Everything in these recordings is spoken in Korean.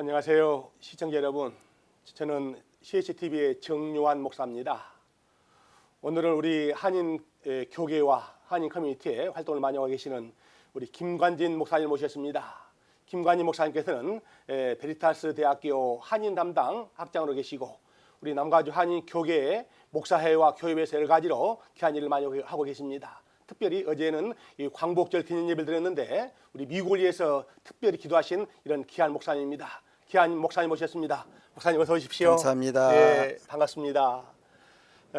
안녕하세요, 시청자 여러분. 저는 CHTV의 정요한 목사입니다. 오늘은 우리 한인 교계와 한인 커뮤니티에 활동을 많이 하고 계시는 우리 김관진 목사님 모셨습니다. 김관진 목사님께서는 베리타스 대학교 한인 담당 학장으로 계시고 우리 남가주 한인 교계의 목사회와 교회에서 여러 가지로 귀한 일을 많이 하고 계십니다. 특별히 어제는 이 광복절 기념 예배를 드렸는데 우리 미국을 위해서 특별히 기도하신 이런 귀한 목사님입니다. 귀한 목사님 모셨습니다. 목사님 어서 오십시오. 감사합니다. 네, 반갑습니다.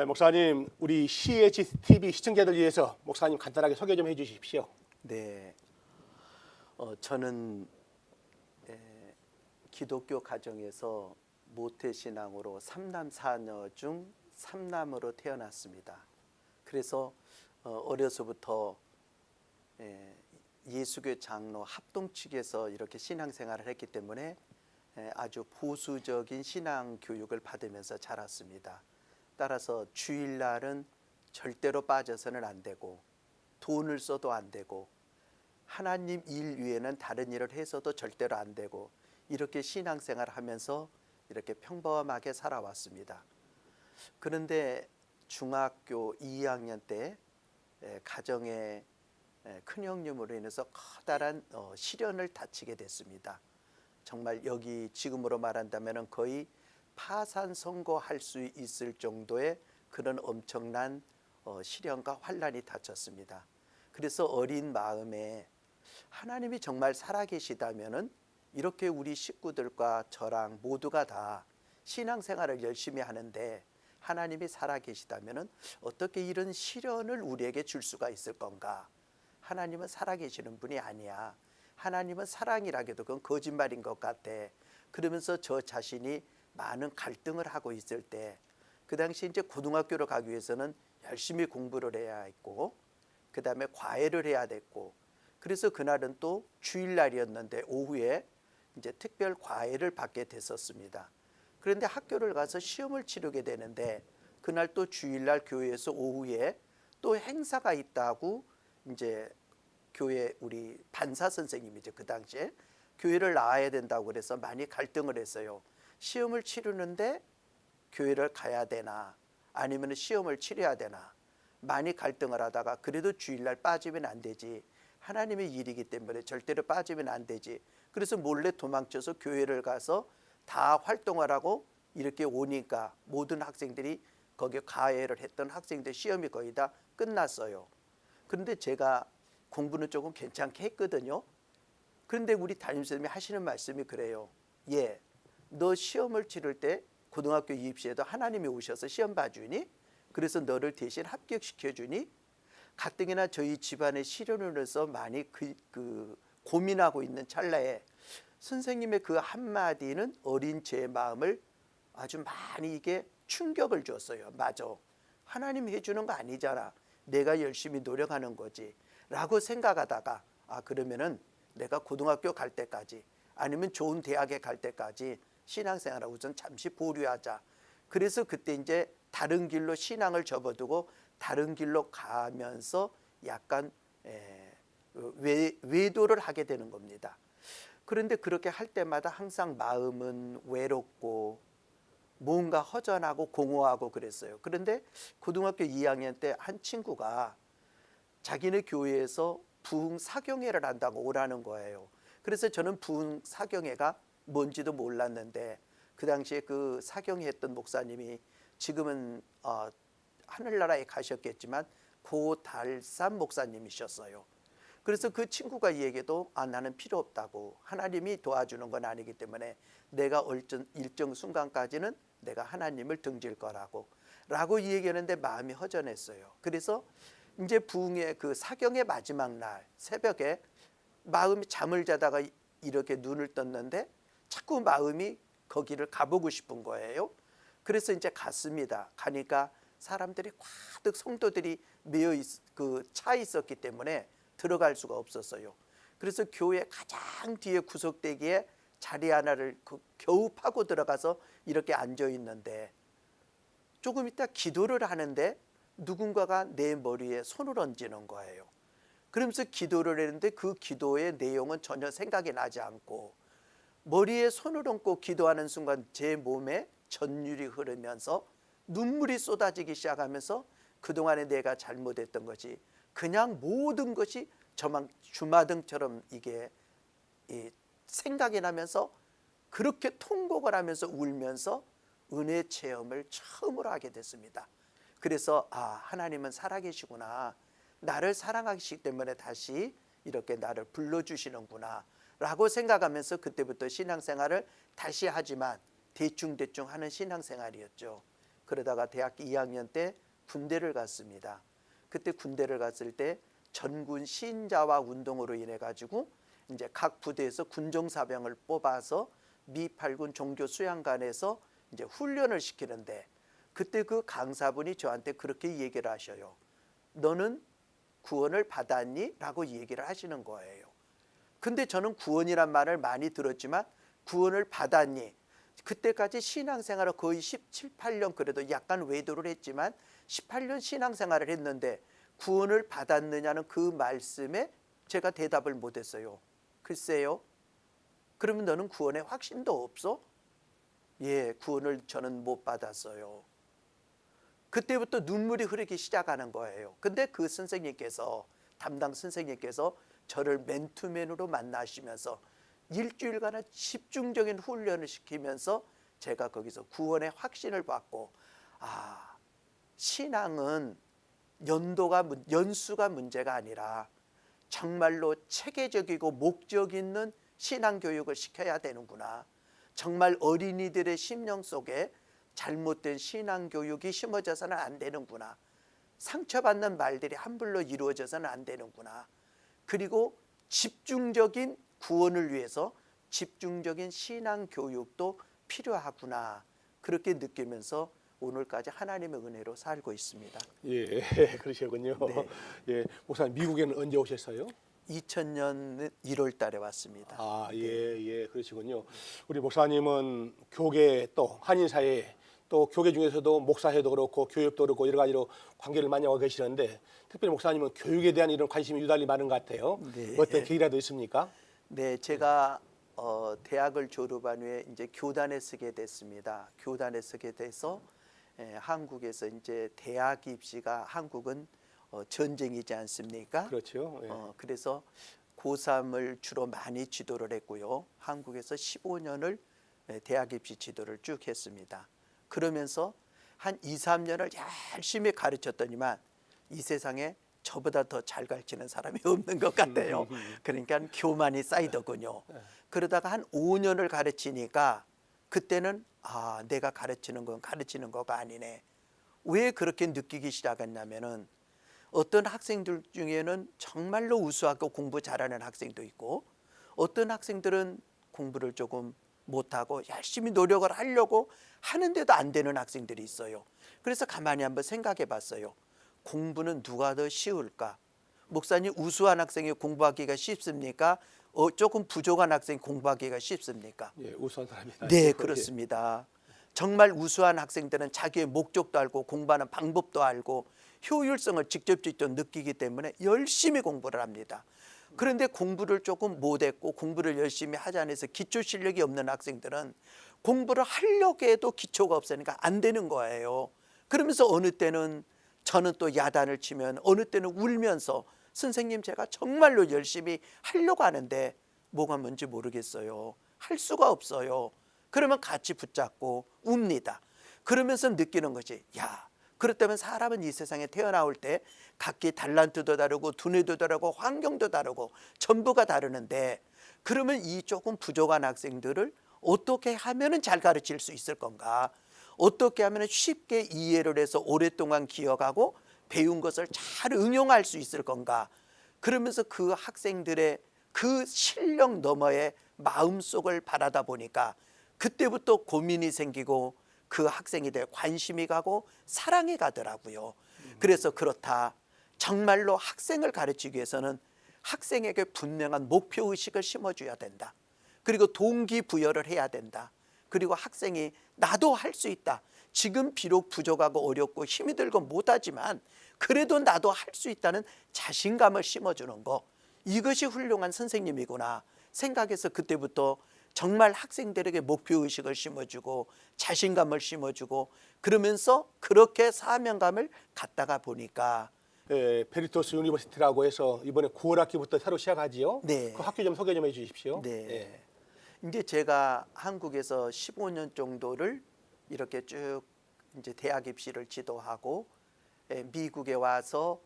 목사님, 우리 CHTV 시청자들 위해서 목사님 간단하게 소개 좀 해주십시오. 네, 저는 기독교 가정에서 모태신앙으로 3남 4녀 중 3남으로 태어났습니다. 그래서 어려서부터 예수교 장로 합동 측에서 이렇게 신앙생활을 했기 때문에 아주 보수적인 신앙 교육을 받으면서 자랐습니다. 따라서 주일날은 절대로 빠져서는 안 되고 돈을 써도 안 되고 하나님 일 외에는 다른 일을 해서도 절대로 안 되고 이렇게 신앙생활을 하면서 이렇게 평범하게 살아왔습니다. 그런데 중학교 2학년 때 가정의 큰 형님으로 인해서 커다란 시련을 다치게 됐습니다. 정말 여기 지금으로 말한다면 거의 파산 선고할 수 있을 정도의 그런 엄청난 시련과 환난이 닥쳤습니다. 그래서 어린 마음에 하나님이 정말 살아계시다면은 이렇게 우리 식구들과 저랑 모두가 다 신앙생활을 열심히 하는데 하나님이 살아계시다면은 어떻게 이런 시련을 우리에게 줄 수가 있을 건가? 하나님은 살아계시는 분이 아니야. 하나님은 사랑이라기도 그건 거짓말인 것 같아. 그러면서 저 자신이 많은 갈등을 하고 있을 때 그 당시 이제 고등학교로 가기 위해서는 열심히 공부를 해야 했고 그 다음에 과외를 해야 됐고 그래서 그날은 또 주일날이었는데 오후에 이제 특별 과외를 받게 됐었습니다. 그런데 학교를 가서 시험을 치르게 되는데 그날 또 주일날 교회에서 오후에 또 행사가 있다고 이제 교회 우리 반사 선생님이죠. 그 당시에 교회를 나와야 된다고 그래서 많이 갈등을 했어요. 시험을 치르는데 교회를 가야 되나 아니면 시험을 치러야 되나 많이 갈등을 하다가 그래도 주일날 빠지면 안 되지. 하나님의 일이기 때문에 절대로 빠지면 안 되지. 그래서 몰래 도망쳐서 교회를 가서 다 활동을 하고 이렇게 오니까 모든 학생들이 거기에 가해를 했던 학생들 시험이 거의 다 끝났어요. 그런데 제가 공부는 조금 괜찮게 했거든요. 그런데 우리 담임선생님이 하시는 말씀이 그래요. 너 시험을 치를 때 고등학교 입시에도 하나님이 오셔서 시험 봐주니? 그래서 너를 대신 합격시켜주니? 가뜩이나 저희 집안의 시련을 해서 많이 고민하고 있는 찰나에 선생님의 그 한마디는 어린 제 마음을 아주 많이 이게 충격을 줬어요. 맞아. 하나님이 해주는 거 아니잖아. 내가 열심히 노력하는 거지. 라고 생각하다가 그러면은 내가 고등학교 갈 때까지 아니면 좋은 대학에 갈 때까지 신앙생활을 우선 잠시 보류하자. 그래서 그때 이제 다른 길로 신앙을 접어두고 다른 길로 가면서 약간 외도를 하게 되는 겁니다. 그런데 그렇게 할 때마다 항상 마음은 외롭고 뭔가 허전하고 공허하고 그랬어요. 그런데 고등학교 2학년 때 한 친구가 자기네 교회에서 부흥 사경회를 한다고 오라는 거예요. 그래서 저는 부흥 사경회가 뭔지도 몰랐는데 그 당시에 그 사경회 했던 목사님이 지금은 하늘나라에 가셨겠지만 고달산 목사님이셨어요. 그래서 그 친구가 이 얘기도 나는 필요 없다고 하나님이 도와주는 건 아니기 때문에 내가 일정 순간까지는 내가 하나님을 등질 거라고 라고 얘기하는데 마음이 허전했어요. 그래서 이제 부흥의 그 사경의 마지막 날 새벽에 마음이 잠을 자다가 이렇게 눈을 떴는데 자꾸 마음이 거기를 가보고 싶은 거예요. 그래서 이제 갔습니다. 가니까 사람들이 꽉득 성도들이 차 있었기 때문에 들어갈 수가 없었어요. 그래서 교회 가장 뒤에 구석대기에 자리 하나를 겨우 파고 들어가서 이렇게 앉아 있는데 조금 있다 기도를 하는데 누군가가 내 머리에 손을 얹는 거예요. 그러면서 기도를 했는데 그 기도의 내용은 전혀 생각이 나지 않고 머리에 손을 얹고 기도하는 순간 제 몸에 전율이 흐르면서 눈물이 쏟아지기 시작하면서 그동안에 내가 잘못했던 것이 그냥 모든 것이 저만 주마등처럼 이게 생각이 나면서 그렇게 통곡을 하면서 울면서 은혜 체험을 처음으로 하게 됐습니다. 그래서 하나님은 살아계시구나, 나를 사랑하시기 때문에 다시 이렇게 나를 불러주시는구나 라고 생각하면서 그때부터 신앙생활을 다시 하지만 대충대충 하는 신앙생활이었죠. 그러다가 대학교 2학년 때 군대를 갔습니다. 그때 군대를 갔을 때 전군 신자와 운동으로 인해 가지고 이제 각 부대에서 군종사병을 뽑아서 미 8군 종교 수양관에서 이제 훈련을 시키는데 그때 그 강사분이 저한테 그렇게 얘기를 하셔요. 너는 구원을 받았니? 라고 얘기를 하시는 거예요. 근데 저는 구원이란 말을 많이 들었지만 구원을 받았니? 그때까지 신앙생활을 거의 17, 18년 그래도 약간 외도를 했지만 18년 신앙생활을 했는데 구원을 받았느냐는 그 말씀에 제가 대답을 못했어요. 글쎄요. 그러면 너는 구원의 확신도 없어? 예, 구원을 저는 못 받았어요. 그때부터 눈물이 흐르기 시작하는 거예요. 근데 그 선생님께서, 담당 선생님께서 저를 맨투맨으로 만나시면서 일주일간의 집중적인 훈련을 시키면서 제가 거기서 구원의 확신을 받고 신앙은 연수가 문제가 아니라 정말로 체계적이고 목적 있는 신앙교육을 시켜야 되는구나. 정말 어린이들의 심령 속에 잘못된 신앙교육이 심어져서는 안 되는구나. 상처받는 말들이 함부로 이루어져서는 안 되는구나. 그리고 집중적인 구원을 위해서 집중적인 신앙교육도 필요하구나. 그렇게 느끼면서 오늘까지 하나님의 은혜로 살고 있습니다. 예, 그러시군요. 네. 예, 목사님 미국에는 언제 오셨어요? 2000년 1월 달에 왔습니다. 예, 그러시군요. 우리 목사님은 교계 또 한인사회 또 교계 중에서도 목사회도 그렇고 교육도 그렇고 여러 가지로 관계를 많이 하고 계시는데 특별히 목사님은 교육에 대한 이런 관심이 유달리 많은 것 같아요. 네. 어떤 계기라도 있습니까? 네, 제가 대학을 졸업한 후에 이제 교단에 쓰게 됐습니다. 교단에 쓰게 돼서 한국에서 이제 대학 입시가 한국은 전쟁이지 않습니까? 그렇죠. 예. 그래서 고3을 주로 많이 지도를 했고요. 한국에서 15년을 대학 입시 지도를 쭉 했습니다. 그러면서 한 2, 3년을 열심히 가르쳤더니만 이 세상에 저보다 더 잘 가르치는 사람이 없는 것 같아요. 그러니까 교만이 쌓이더군요. 그러다가 한 5년을 가르치니까 그때는 내가 가르치는 건 가르치는 거가 아니네. 왜 그렇게 느끼기 시작했냐면은 어떤 학생들 중에는 정말로 우수하고 공부 잘하는 학생도 있고 어떤 학생들은 공부를 조금 못하고 열심히 노력을 하려고 하는데도 안 되는 학생들이 있어요. 그래서 가만히 한번 생각해 봤어요. 공부는 누가 더 쉬울까? 목사님, 우수한 학생이 공부하기가 쉽습니까? 조금 부족한 학생이 공부하기가 쉽습니까? 예, 우수한 사람이 네, 그렇습니다. 정말 우수한 학생들은 자기의 목적도 알고 공부하는 방법도 알고 효율성을 직접 느끼기 때문에 열심히 공부를 합니다. 그런데 공부를 조금 못했고 공부를 열심히 하지 않아서 기초 실력이 없는 학생들은 공부를 하려고 해도 기초가 없으니까 안 되는 거예요. 그러면서 어느 때는 저는 또 야단을 치면 어느 때는 울면서 선생님 제가 정말로 열심히 하려고 하는데 뭐가 뭔지 모르겠어요. 할 수가 없어요. 그러면 같이 붙잡고 웁니다. 그러면서 느끼는 거지. 그렇다면 사람은 이 세상에 태어나올 때 각기 달란트도 다르고 두뇌도 다르고 환경도 다르고 전부가 다르는데 그러면 이 조금 부족한 학생들을 어떻게 하면 잘 가르칠 수 있을 건가? 어떻게 하면 쉽게 이해를 해서 오랫동안 기억하고 배운 것을 잘 응용할 수 있을 건가? 그러면서 그 학생들의 그 실력 너머의 마음속을 바라다 보니까 그때부터 고민이 생기고 그 학생에 대해 관심이 가고 사랑이 가더라고요. 그래서 그렇다. 정말로 학생을 가르치기 위해서는 학생에게 분명한 목표의식을 심어줘야 된다. 그리고 동기부여를 해야 된다. 그리고 학생이 나도 할 수 있다. 지금 비록 부족하고 어렵고 힘이 들고 못하지만 그래도 나도 할 수 있다는 자신감을 심어주는 거. 이것이 훌륭한 선생님이구나 생각해서 그때부터 정말 학생들에게 목표의식을 심어주고 자신감을 심어주고 그러면서 그렇게 사명감을 갖다가 보니까 베리토스 유니버시티라고 해서 이번에 9월 학기부터 새로 시작하지요. 네. 그 학교 좀 소개 좀 해주십시오. 네. 이제 제가 한국에서 15년 정도를 이렇게 쭉 이제 대학 입시를 지도하고 미국에 와서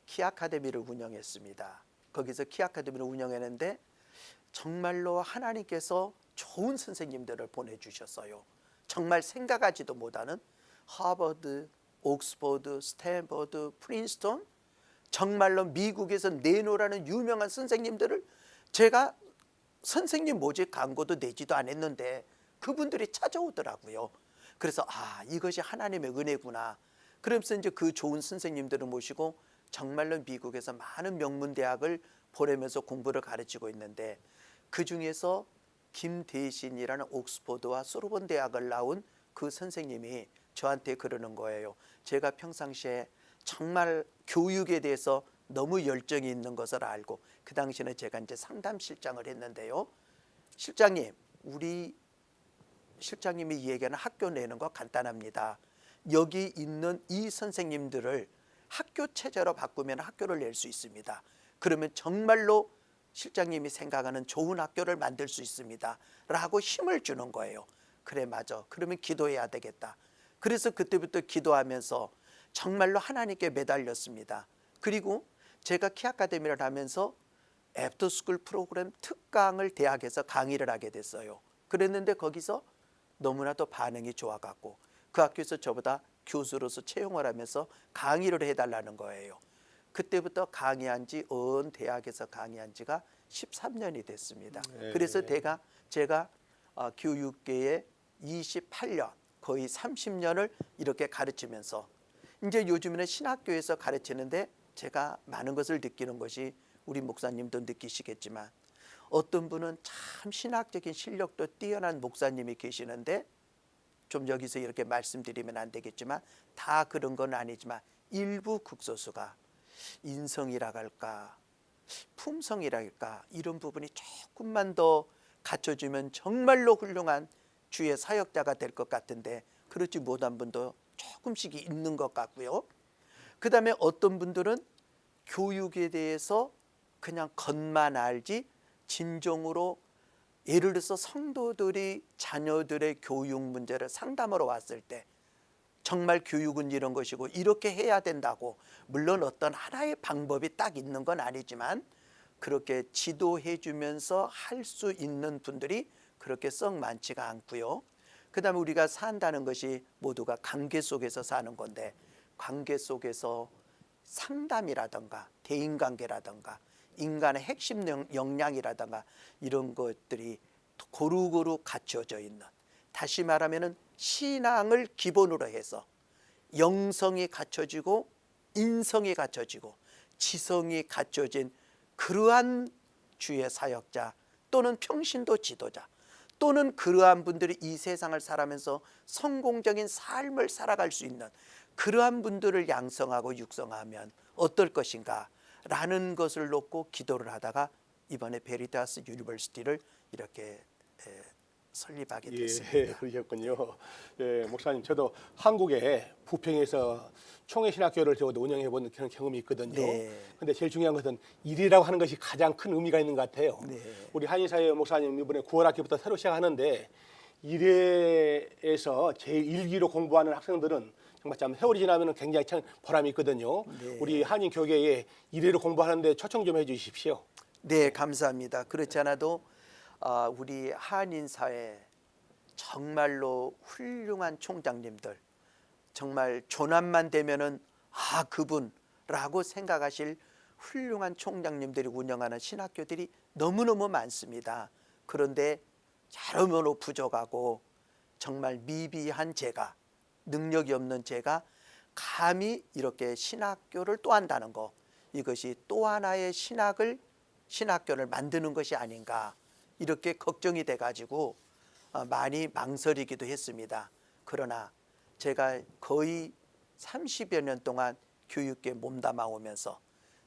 키 아카데미를 운영했습니다. 거기서 키 아카데미를 운영했는데 정말로 하나님께서 좋은 선생님들을 보내주셨어요. 정말 생각하지도 못하는 하버드, 옥스퍼드, 스탠퍼드, 프린스턴, 정말로 미국에서 내노라는 유명한 선생님들을 제가 선생님 모집 광고도 내지도 않았는데 그분들이 찾아오더라고요. 그래서 이것이 하나님의 은혜구나. 그러면서 이제 그 좋은 선생님들을 모시고 정말로 미국에서 많은 명문 대학을 보내면서 공부를 가르치고 있는데 그 중에서 김대신이라는 옥스퍼드와 소르본 대학을 나온 그 선생님이 저한테 그러는 거예요. 제가 평상시에 정말 교육에 대해서 너무 열정이 있는 것을 알고 그 당시에는 제가 이제 상담실장을 했는데요. 실장님, 우리 실장님이 얘기하는 학교 내는 거 간단합니다. 여기 있는 이 선생님들을 학교 체제로 바꾸면 학교를 낼 수 있습니다. 그러면 정말로 실장님이 생각하는 좋은 학교를 만들 수 있습니다. 라고 힘을 주는 거예요. 그래, 맞아. 그러면 기도해야 되겠다. 그래서 그때부터 기도하면서 정말로 하나님께 매달렸습니다. 그리고 제가 키 아카데미를 하면서 애프터스쿨 프로그램 특강을 대학에서 강의를 하게 됐어요. 그랬는데 거기서 너무나도 반응이 좋아갖고 그 학교에서 저보다 교수로서 채용을 하면서 강의를 해달라는 거예요. 그때부터 강의한 지 대학에서 강의한 지가 13년이 됐습니다. 그래서 제가 교육계에 28년 거의 30년을 이렇게 가르치면서 이제 요즘에는 신학교에서 가르치는데 제가 많은 것을 느끼는 것이 우리 목사님도 느끼시겠지만 어떤 분은 참 신학적인 실력도 뛰어난 목사님이 계시는데 좀 여기서 이렇게 말씀드리면 안 되겠지만 다 그런 건 아니지만 일부 극소수가 인성이라 할까 품성이랄까 이런 부분이 조금만 더 갖춰주면 정말로 훌륭한 주의 사역자가 될 것 같은데 그렇지 못한 분도 조금씩 있는 것 같고요. 그 다음에 어떤 분들은 교육에 대해서 그냥 겉만 알지 진정으로 예를 들어서 성도들이 자녀들의 교육 문제를 상담하러 왔을 때 정말 교육은 이런 것이고 이렇게 해야 된다고 물론 어떤 하나의 방법이 딱 있는 건 아니지만 그렇게 지도해 주면서 할 수 있는 분들이 그렇게 썩 많지가 않고요. 그 다음에 우리가 산다는 것이 모두가 관계 속에서 사는 건데 관계 속에서 상담이라든가 대인관계라든가 인간의 핵심 역량이라든가 이런 것들이 고루고루 갖춰져 있는 다시 말하면 신앙을 기본으로 해서 영성이 갖춰지고 인성이 갖춰지고 지성이 갖춰진 그러한 주의 사역자 또는 평신도 지도자 또는 그러한 분들이 이 세상을 살아면서 성공적인 삶을 살아갈 수 있는 그러한 분들을 양성하고 육성하면 어떨 것인가 라는 것을 놓고 기도를 하다가 이번에 베리타스 유니버시티를 이렇게 설립하게 됐습니다. 그러셨군요. 목사님, 저도 한국에 부평에서 총회신학교를 저도 운영해 본 그런 경험이 있거든요. 그런데 제일 중요한 것은 일이라고 하는 것이 가장 큰 의미가 있는 것 같아요. 우리 한인사회 목사님 이번에 9월 학기부터 새로 시작하는데 일회에서 제1기로 공부하는 학생들은 정말 참 세월이 지나면 굉장히 참 보람이 있거든요. 우리 한인 교계에 일회로 공부하는데 초청 좀 해주십시오. 네, 감사합니다. 그렇지 않아도 우리 한인 사회 정말로 훌륭한 총장님들 정말 조남만 되면은 그분라고 생각하실 훌륭한 총장님들이 운영하는 신학교들이 너무너무 많습니다. 그런데 여러모로 부족하고 정말 미비한 제가 능력이 없는 제가 감히 이렇게 신학교를 또 한다는 거 이것이 또 하나의 신학교를 만드는 것이 아닌가 이렇게 걱정이 돼가지고 많이 망설이기도 했습니다. 그러나 제가 거의 30여 년 동안 교육계에 몸담아 오면서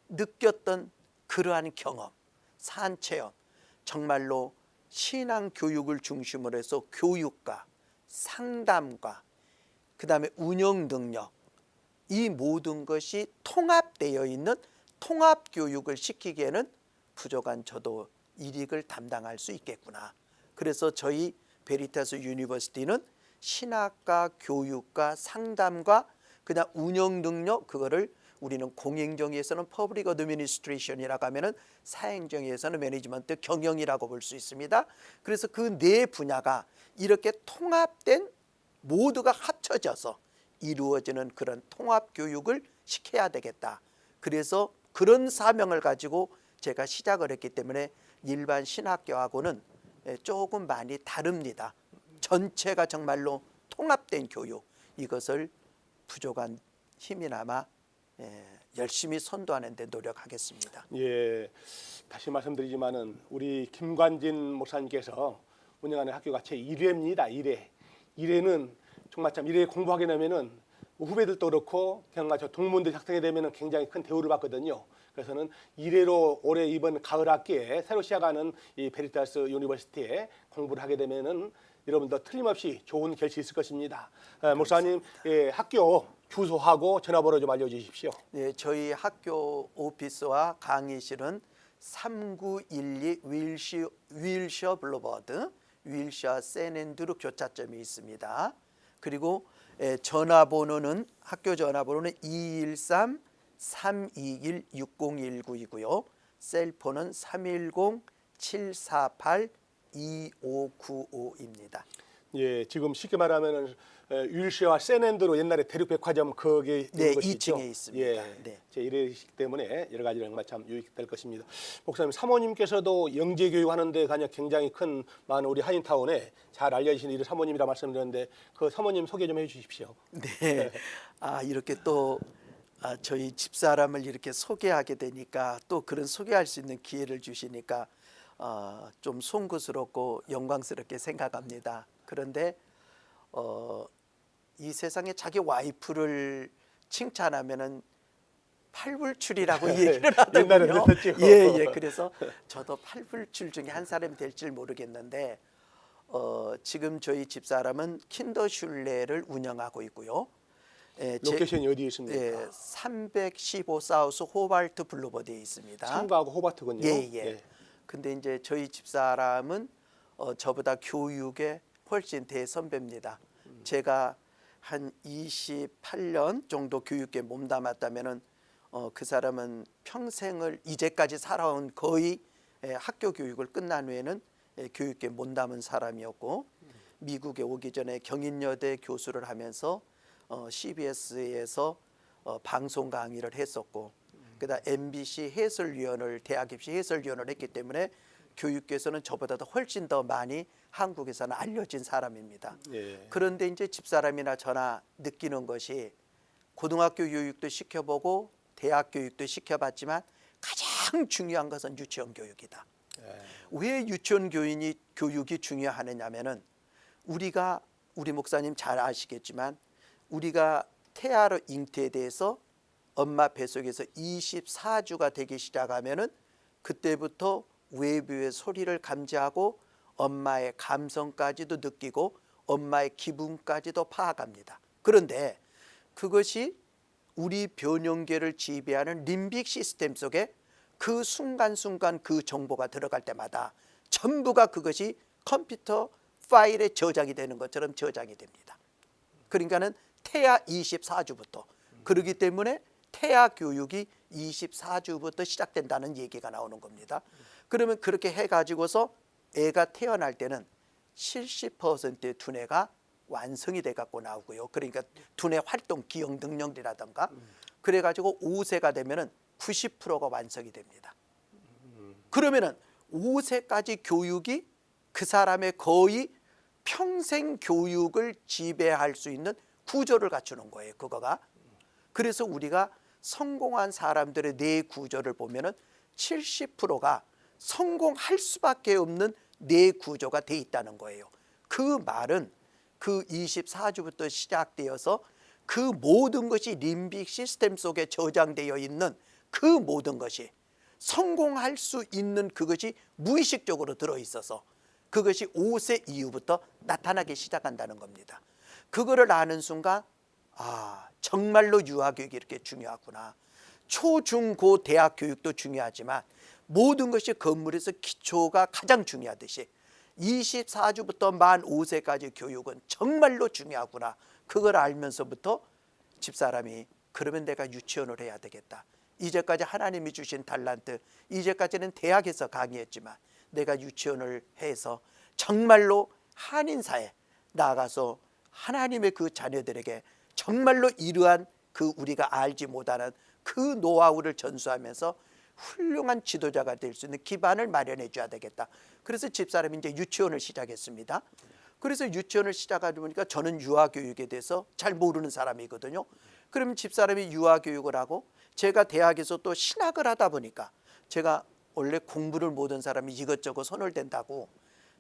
느꼈던 그러한 경험, 산체험 정말로 신앙 교육을 중심으로 해서 교육과 상담과 그다음에 운영 능력, 이 모든 것이 통합되어 있는 통합 교육을 시키기에는 부족한 저도 일익을 담당할 수 있겠구나. 그래서 저희 베리타스 유니버시티는 신학과 교육과 상담과 그냥 운영 능력, 그거를 우리는 공행정의에서는 퍼블릭 어드미니스트레이션이라고 하면은 사행정의에서는 매니지먼트 경영이라고 볼 수 있습니다. 그래서 그 네 분야가 이렇게 통합된, 모두가 합쳐져서 이루어지는 그런 통합 교육을 시켜야 되겠다. 그래서 그런 사명을 가지고 제가 시작을 했기 때문에 일반 신학교하고는 조금 많이 다릅니다. 전체가 정말로 통합된 교육, 이것을 부족한 힘이나마 열심히 선도하는 데 노력하겠습니다. 예, 다시 말씀드리지만은 우리 김관진 목사님께서 운영하는 학교가 제 1회입니다. 1회. 1회는 정말 참 1회 공부하게 되면은 후배들도 그렇고 그냥 저 동문들 학생이 되면은 굉장히 큰 대우를 받거든요. 그래서는 1회로 올해 이번 가을 학기에 새로 시작하는 이 베리타스 유니버시티에 공부를 하게 되면은 여러분도 틀림없이 좋은 결실이 있을 것입니다. 목사님, 학교 주소하고 전화번호 좀 알려주십시오. 네, 저희 학교 오피스와 강의실은 3912 윌셔 블루버드, 윌셔 세넨드루 교차점이 있습니다. 그리고 전화번호는, 학교 전화번호는 213-321-6019이고요. 셀폰은 310-748-2595입니다. 예, 지금 쉽게 말하면은 윌시와 세넨드로 옛날에 대륙백화점 거기 네, 있는 것이죠. 2층에 있습니다. 예, 네. 제 1회이기 때문에 여러 가지로 정말 참 유익될 것입니다. 목사님, 사모님께서도 영재 교육하는데 굉장히 큰 많은 우리 한인타운에 잘 알려지시는 이 사모님이라 말씀드렸는데 그 사모님 소개 좀 해주십시오. 네, 이렇게 또 저희 집사람을 이렇게 소개하게 되니까, 또 그런 소개할 수 있는 기회를 주시니까 좀 송구스럽고 영광스럽게 생각합니다. 그런데 이 세상에 자기 와이프를 칭찬하면은 팔불출이라고 얘기를 하더군요. 옛날에는 그랬죠. 예. 그래서 저도 팔불출 중에 한 사람이 될지 모르겠는데 지금 저희 집사람은 킨더슐레를 운영하고 있고요. 로케이션이 어디에 있습니까? 315 사우스 호발트 블루버드에 있습니다. 참가하고 호바트군요. 예. 근데 이제 저희 집사람은 저보다 교육에 훨씬 대선배입니다. 제가 한 28년 정도 교육에 몸담았다면은 그 사람은 평생을 이제까지 살아온 거의 학교 교육을 끝난 후에는 교육에 몸담은 사람이었고, 미국에 오기 전에 경인여대 교수를 하면서 CBS에서 방송 강의를 했었고, 그다음 MBC 해설위원을, 대학 입시 해설위원을 했기 때문에 교육계에서는 저보다도 훨씬 더 많이 한국에서는 알려진 사람입니다. 예. 그런데 이제 집사람이나 저나 느끼는 것이, 고등학교 교육도 시켜보고 대학 교육도 시켜봤지만 가장 중요한 것은 유치원 교육이다. 왜 유치원 교육이 중요하느냐면은, 우리 목사님 잘 아시겠지만 우리가 태아로 잉태돼서 엄마 뱃속에서 24주가 되기 시작하면은 그때부터 외부의 소리를 감지하고 엄마의 감성까지도 느끼고 엄마의 기분까지도 파악합니다. 그런데 그것이 우리 변형계를 지배하는 림빅 시스템 속에 그 순간순간 그 정보가 들어갈 때마다 전부가 그것이 컴퓨터 파일에 저장이 되는 것처럼 저장이 됩니다. 그러니까는 태아 24주부터, 그렇기 때문에 태아 교육이 24주부터 시작된다는 얘기가 나오는 겁니다. 그러면 그렇게 해가지고서 애가 태어날 때는 70%의 두뇌가 완성이 돼 갖고 나오고요. 그러니까 두뇌 활동, 기억 능력이라든가, 그래가지고 5세가 되면은 90%가 완성이 됩니다. 그러면은 5세까지 교육이 그 사람의 거의 평생 교육을 지배할 수 있는 구조를 갖추는 거예요. 그거가. 그래서 우리가 성공한 사람들의 뇌 구조를 보면은 70%가 성공할 수밖에 없는 뇌 구조가 돼 있다는 거예요. 그 말은 그 24주부터 시작되어서 그 모든 것이 림빅 시스템 속에 저장되어 있는 그 모든 것이 성공할 수 있는 그것이 무의식적으로 들어있어서 그것이 5세 이후부터 나타나기 시작한다는 겁니다. 그거를 아는 순간 정말로 유아교육이 이렇게 중요하구나. 초, 중, 고, 대학 교육도 중요하지만 모든 것이 건물에서 기초가 가장 중요하듯이 24주부터 만 5세까지 교육은 정말로 중요하구나. 그걸 알면서부터 집사람이 그러면 내가 유치원을 해야 되겠다. 이제까지 하나님이 주신 달란트, 이제까지는 대학에서 강의했지만 내가 유치원을 해서 정말로 한인사에 나아가서 하나님의 그 자녀들에게 정말로 이러한 그 우리가 알지 못하는 그 노하우를 전수하면서 훌륭한 지도자가 될 수 있는 기반을 마련해 줘야 되겠다. 그래서 집사람이 이제 유치원을 시작했습니다. 그래서 유치원을 시작하다 보니까 저는 유아교육에 대해서 잘 모르는 사람이거든요. 그러면 집사람이 유아교육을 하고 제가 대학에서 또 신학을 하다 보니까 제가 원래 공부를 못한 사람이 이것저것 손을 댄다고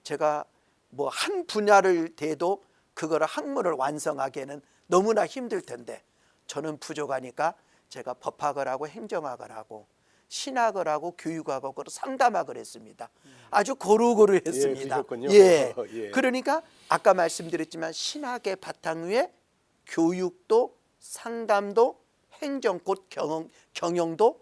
제가 뭐 한 분야를 대도 그거를 학문을 완성하기에는 너무나 힘들 텐데 저는 부족하니까 제가 법학을 하고 행정학을 하고 신학을 하고 교육학을 상담학을 했습니다. 아주 고루고루 했습니다. 그러셨군요. 예. 예. 그러니까 아까 말씀드렸지만 신학의 바탕 위에 교육도 상담도 행정 곧 경영도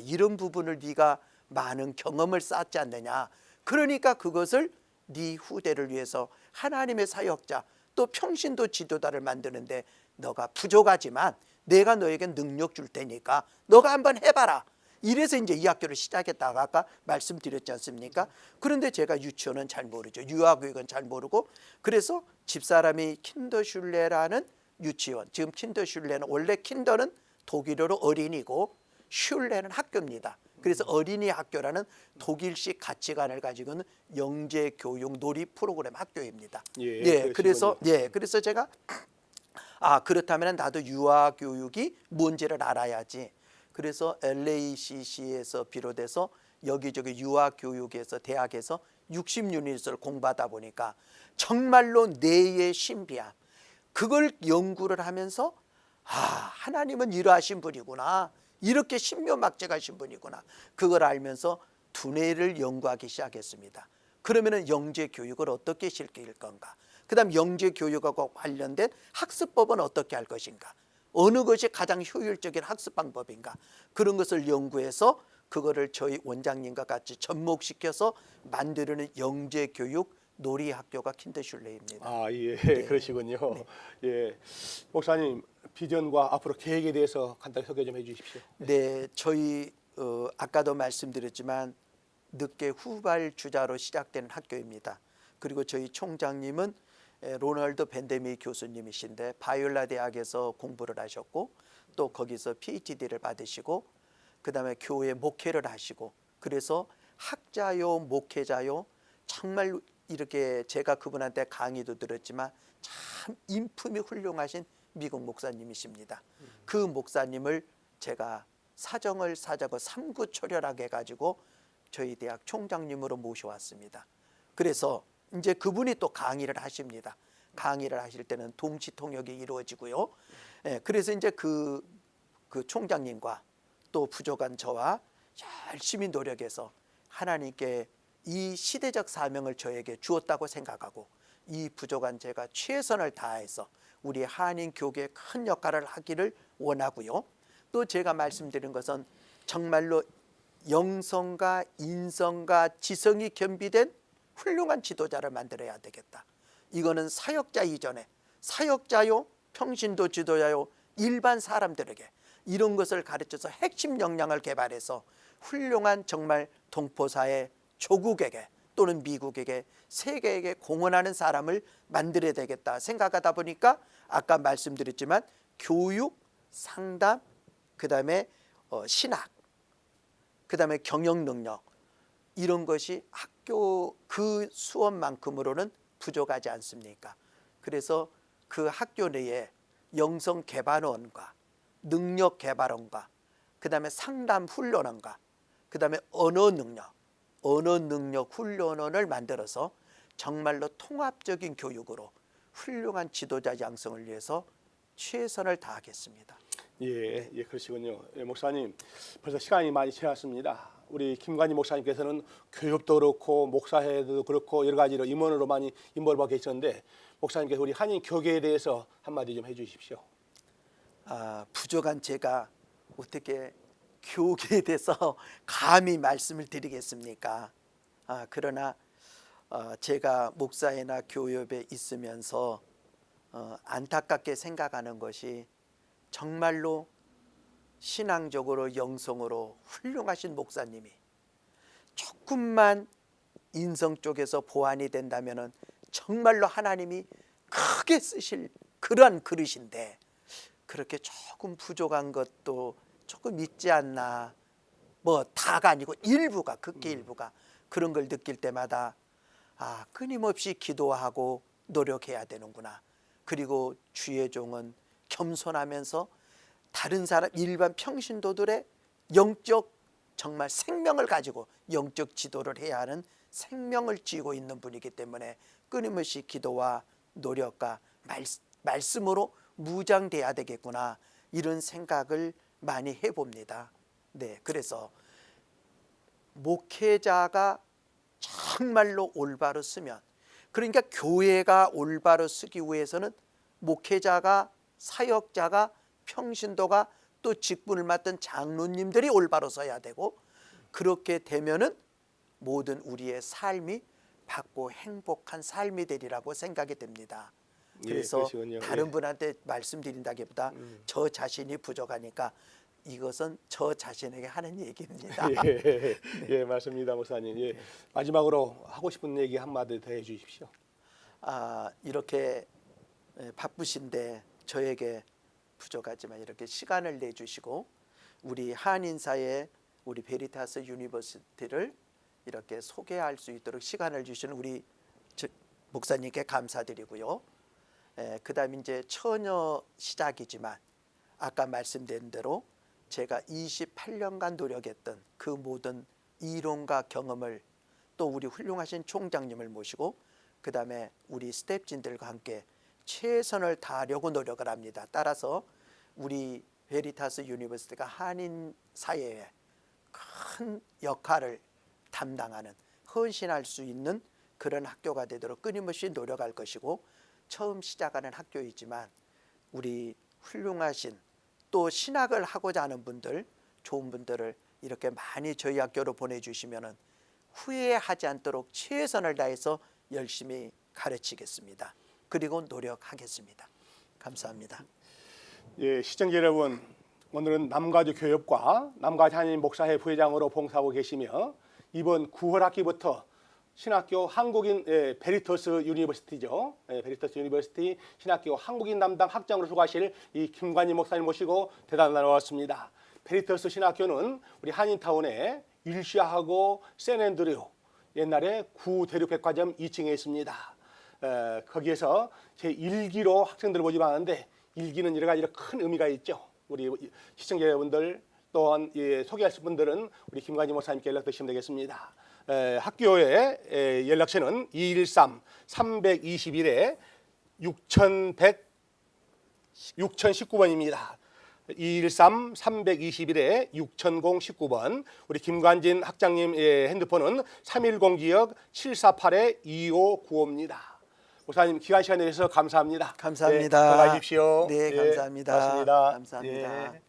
이런 부분을 네가 많은 경험을 쌓지 않느냐. 그러니까 그것을 네 후대를 위해서 하나님의 사역자 또 평신도 지도자를 만드는데 너가 부족하지만 내가 너에게 능력 줄 테니까 너가 한번 해봐라. 이래서 이제 이 학교를 시작했다가 아까 말씀드렸지 않습니까? 그런데 제가 유치원은 잘 모르죠. 유아교육은 잘 모르고 그래서 집사람이 킨더슐레라는 유치원, 지금 킨더슐레는 원래 킨더는 독일어로 어린이고 슐레는 학교입니다. 그래서 어린이 학교라는 독일식 가치관을 가지고 있는 영재 교육 놀이 프로그램 학교입니다. 그래서 제가 그렇다면 나도 유아 교육이 뭔지를 알아야지. 그래서 LACC에서 비롯해서 여기저기 유아 교육에서 대학에서 60유닛을 공부하다 보니까 정말로 뇌의 신비함 그걸 연구를 하면서 하나님은 이러하신 분이구나. 이렇게 신묘막측하신 분이구나. 그걸 알면서 두뇌를 연구하기 시작했습니다. 그러면은 영재 교육을 어떻게 실길 건가? 그다음 영재 교육하고 관련된 학습법은 어떻게 할 것인가? 어느 것이 가장 효율적인 학습 방법인가? 그런 것을 연구해서 그거를 저희 원장님과 같이 접목시켜서 만드는 영재 교육 놀이학교가 킨더슐레입니다. 예, 그러시군요. 예, 목사님 비전과 앞으로 계획에 대해서 간단히 소개 좀 해주십시오. 네, 저희 아까도 말씀드렸지만 늦게 후발주자로 시작된 학교입니다. 그리고 저희 총장님은 로널드 벤데미 교수님이신데 바이올라 대학에서 공부를 하셨고 또 거기서 PhD를 받으시고 그다음에 교회 목회를 하시고 그래서 학자요 목회자요 정말 이렇게 제가 그분한테 강의도 들었지만 참 인품이 훌륭하신 미국 목사님이십니다. 그 목사님을 제가 사정을 사자고 삼구초려하게 해가지고 저희 대학 총장님으로 모셔왔습니다. 그래서 이제 그분이 또 강의를 하십니다. 강의를 하실 때는 동시통역이 이루어지고요. 그래서 이제 그 총장님과 또 부족한 저와 열심히 노력해서 하나님께 이 시대적 사명을 저에게 주었다고 생각하고 이 부족한 제가 최선을 다해서 우리 한인 교계에 큰 역할을 하기를 원하고요. 또 제가 말씀드린 것은 정말로 영성과 인성과 지성이 겸비된 훌륭한 지도자를 만들어야 되겠다. 이거는 사역자 이전에 사역자요, 평신도 지도자요, 일반 사람들에게 이런 것을 가르쳐서 핵심 역량을 개발해서 훌륭한 정말 동포사회 조국에게 또는 미국에게 세계에게 공헌하는 사람을 만들어야 되겠다 생각하다 보니까 아까 말씀드렸지만 교육, 상담, 그다음에 신학, 그다음에 경영 능력 이런 것이 학교 그 수업만큼으로는 부족하지 않습니까? 그래서 그 학교 내에 영성 개발원과 능력 개발원과 그다음에 상담 훈련원과 그다음에 언어 능력 훈련원을 만들어서 정말로 통합적인 교육으로 훌륭한 지도자 양성을 위해서 최선을 다하겠습니다. 예, 그러시군요. 목사님 벌써 시간이 많이 지났습니다. 우리 김관희 목사님께서는 교육도 그렇고 목사회도 그렇고 여러 가지로 임원으로 많이 임벌받고 계시는데 목사님께서 우리 한인 교계에 대해서 한마디 좀 해주십시오. 부족한 제가 어떻게 교계에 대해서 감히 말씀을 드리겠습니까? 그러나 제가 목사회나 교협에 있으면서 안타깝게 생각하는 것이 정말로 신앙적으로 영성으로 훌륭하신 목사님이 조금만 인성 쪽에서 보완이 된다면은 정말로 하나님이 크게 쓰실 그러한 그릇인데 그렇게 조금 부족한 것도 조금 있지 않나. 뭐 다가 아니고 일부가 극히 일부가 그런 걸 느낄 때마다 끊임없이 기도하고 노력해야 되는구나. 그리고 주의 종은 겸손하면서 다른 사람 일반 평신도들의 영적 정말 생명을 가지고 영적 지도를 해야 하는 생명을 쥐고 있는 분이기 때문에 끊임없이 기도와 노력과 말씀으로 무장돼야 되겠구나 이런 생각을 많이 해봅니다. 네, 그래서 목회자가 정말로 올바로 쓰면 그러니까 교회가 올바로 쓰기 위해서는 목회자가 사역자가 평신도가 또 직분을 맡은 장로님들이 올바로 서야 되고 그렇게 되면은 모든 우리의 삶이 받고 행복한 삶이 되리라고 생각이 됩니다. 그래서 그러시군요. 다른 분한테 말씀드린다기보다 저 자신이 부족하니까 이것은 저 자신에게 하는 얘기입니다. 예, 맞습니다, 목사님. 예. 마지막으로 하고 싶은 얘기 한마디 더 해주십시오. 이렇게 바쁘신데 저에게 부족하지만 이렇게 시간을 내주시고 우리 한인사의 우리 베리타스 유니버시티를 이렇게 소개할 수 있도록 시간을 주시는 우리 목사님께 감사드리고요. 그다음 이제 처녀 시작이지만 아까 말씀드린 대로 제가 28년간 노력했던 그 모든 이론과 경험을 또 우리 훌륭하신 총장님을 모시고 그다음에 우리 스태프진들과 함께 최선을 다하려고 노력을 합니다. 따라서 우리 베리타스 유니버시티가 한인 사회에 큰 역할을 담당하는 헌신할 수 있는 그런 학교가 되도록 끊임없이 노력할 것이고 처음 시작하는 학교이지만 우리 훌륭하신 또 신학을 하고자 하는 분들 좋은 분들을 이렇게 많이 저희 학교로 보내주시면 후회하지 않도록 최선을 다해서 열심히 가르치겠습니다. 그리고 노력하겠습니다. 감사합니다. 예, 시청자 여러분, 오늘은 남가주 교협과 남가주 한인 목사회 부회장으로 봉사하고 계시며 이번 9월 학기부터 신학교 한국인 베리터스 유니버시티죠. 베리터스 유니버시티 신학교 한국인 담당 학장으로 수고하실 이 김관희 목사님 모시고 대담 나누었습니다. 베리터스 신학교는 우리 한인타운에 일시하고 샌앤드류 옛날에 구대륙백화점 2층에 있습니다. 거기에서 제 1기로 학생들을 모집하는데 1기는 여러 가지로 큰 의미가 있죠. 우리 시청자 여러분들 또한 소개하실 분들은 우리 김관희 목사님께 연락 주시면 되겠습니다. 학교의 연락처는 213-321에 6019번입니다. 213-321에 6019번. 우리 김관진 학장님 핸드폰은 310기역 748-2595입니다. 목사님 귀한 시간 내주셔서 감사합니다. 감사합니다. 네, 건강하십시오. 네, 감사합니다. 고맙습니다. 감사합니다. 예.